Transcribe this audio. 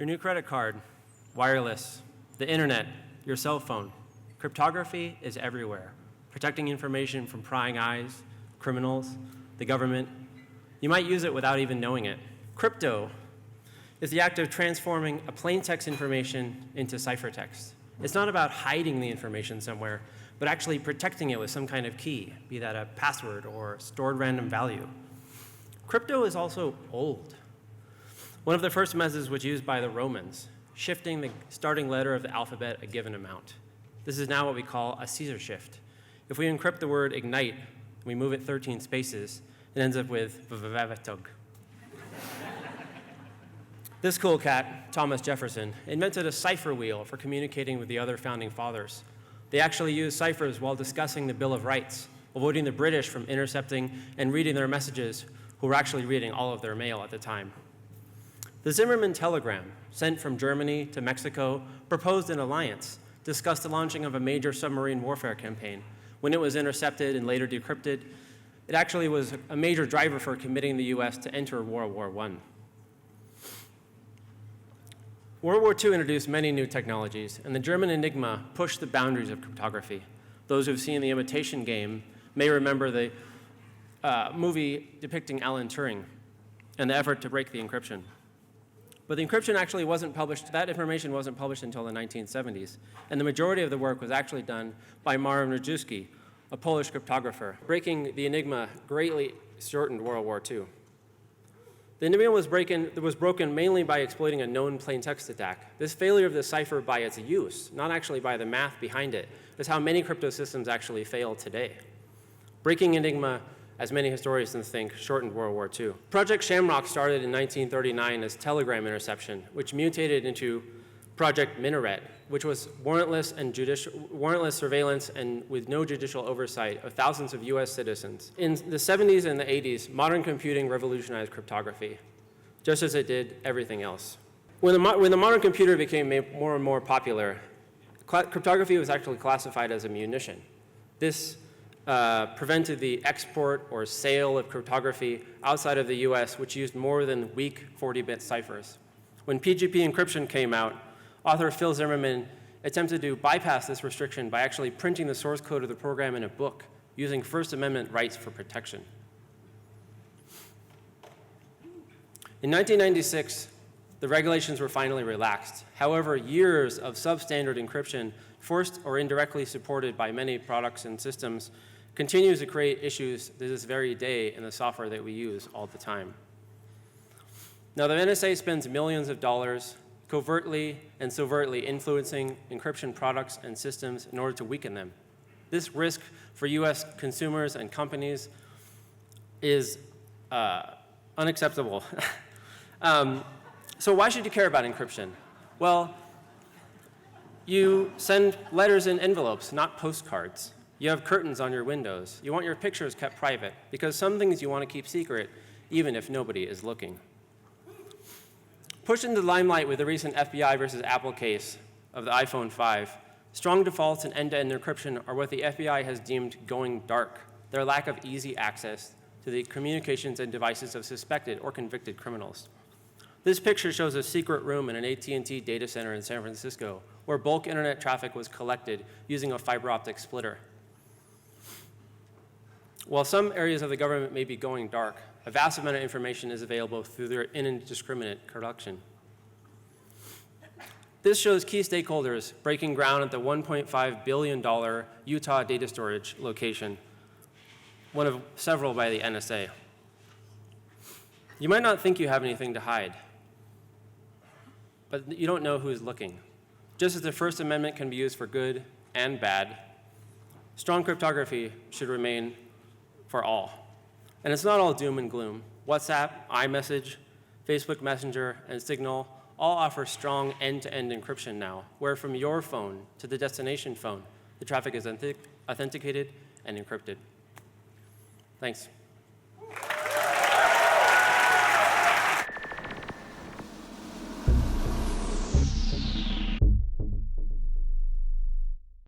Your new credit card, wireless, the internet, your cell phone. Cryptography is everywhere, protecting information from prying eyes, criminals, the government. You might use it without even knowing it. Crypto is the act of transforming a plain text information into ciphertext. It's not about hiding the information somewhere, but actually protecting it with some kind of key, be that a password or stored random value. Crypto is also old. One of the first methods was used by the Romans, shifting the starting letter of the alphabet a given amount. This is now what we call a Caesar shift. If we encrypt the word ignite, and we move it 13 spaces, it ends up with vvavatug. This cool cat, Thomas Jefferson, invented a cipher wheel for communicating with the other founding fathers. They actually used ciphers while discussing the Bill of Rights, avoiding the British from intercepting and reading their messages, who were actually reading all of their mail at the time. The Zimmermann telegram, sent from Germany to Mexico, proposed an alliance, discussed the launching of a major submarine warfare campaign. When it was intercepted and later decrypted, it actually was a major driver for committing the US to enter World War I. World War II introduced many new technologies, and the German Enigma pushed the boundaries of cryptography. Those who've seen The Imitation Game may remember the movie depicting Alan Turing and the effort to break the encryption. But the encryption actually wasn't published, that information wasn't published until the 1970s, and the majority of the work was actually done by Marek Rajewski, a Polish cryptographer. Breaking the Enigma greatly shortened World War II. The Enigma was broken mainly by exploiting a known plain text attack. This failure of the cipher by its use, not actually by the math behind it, is how many crypto systems actually fail today. Breaking Enigma, as many historians think, shortened World War II. Project Shamrock started in 1939 as telegram interception, which mutated into Project Minaret, which was warrantless surveillance and with no judicial oversight of thousands of US citizens. In the 70s and the 80s, modern computing revolutionized cryptography, just as it did everything else. When the modern computer became more and more popular, cryptography was actually classified as a munition. This prevented the export or sale of cryptography outside of the US, which used more than weak 40-bit ciphers. When PGP encryption came out, author Phil Zimmermann attempted to bypass this restriction by actually printing the source code of the program in a book, using First Amendment rights for protection. In 1996, the regulations were finally relaxed. However, years of substandard encryption, forced or indirectly supported by many products and systems, continues to create issues to this very day in the software that we use all the time. Now, the NSA spends millions of dollars covertly and sovertly influencing encryption products and systems in order to weaken them. This risk for US consumers and companies is unacceptable. So why should you care about encryption? Well, you send letters in envelopes, not postcards. You have curtains on your windows. You want your pictures kept private because some things you want to keep secret even if nobody is looking. Pushed into the limelight with the recent FBI versus Apple case of the iPhone 5, strong defaults and end-to-end encryption are what the FBI has deemed going dark, their lack of easy access to the communications and devices of suspected or convicted criminals. This picture shows a secret room in an AT&T data center in San Francisco where bulk internet traffic was collected using a fiber optic splitter. While some areas of the government may be going dark, a vast amount of information is available through their indiscriminate collection. This shows key stakeholders breaking ground at the $1.5 billion Utah data storage location, one of several by the NSA. You might not think you have anything to hide, but you don't know who's looking. Just as the First Amendment can be used for good and bad, strong cryptography should remain for all. And it's not all doom and gloom. WhatsApp, iMessage, Facebook Messenger, and Signal all offer strong end-to-end encryption now, where from your phone to the destination phone, the traffic is authenticated and encrypted. Thanks.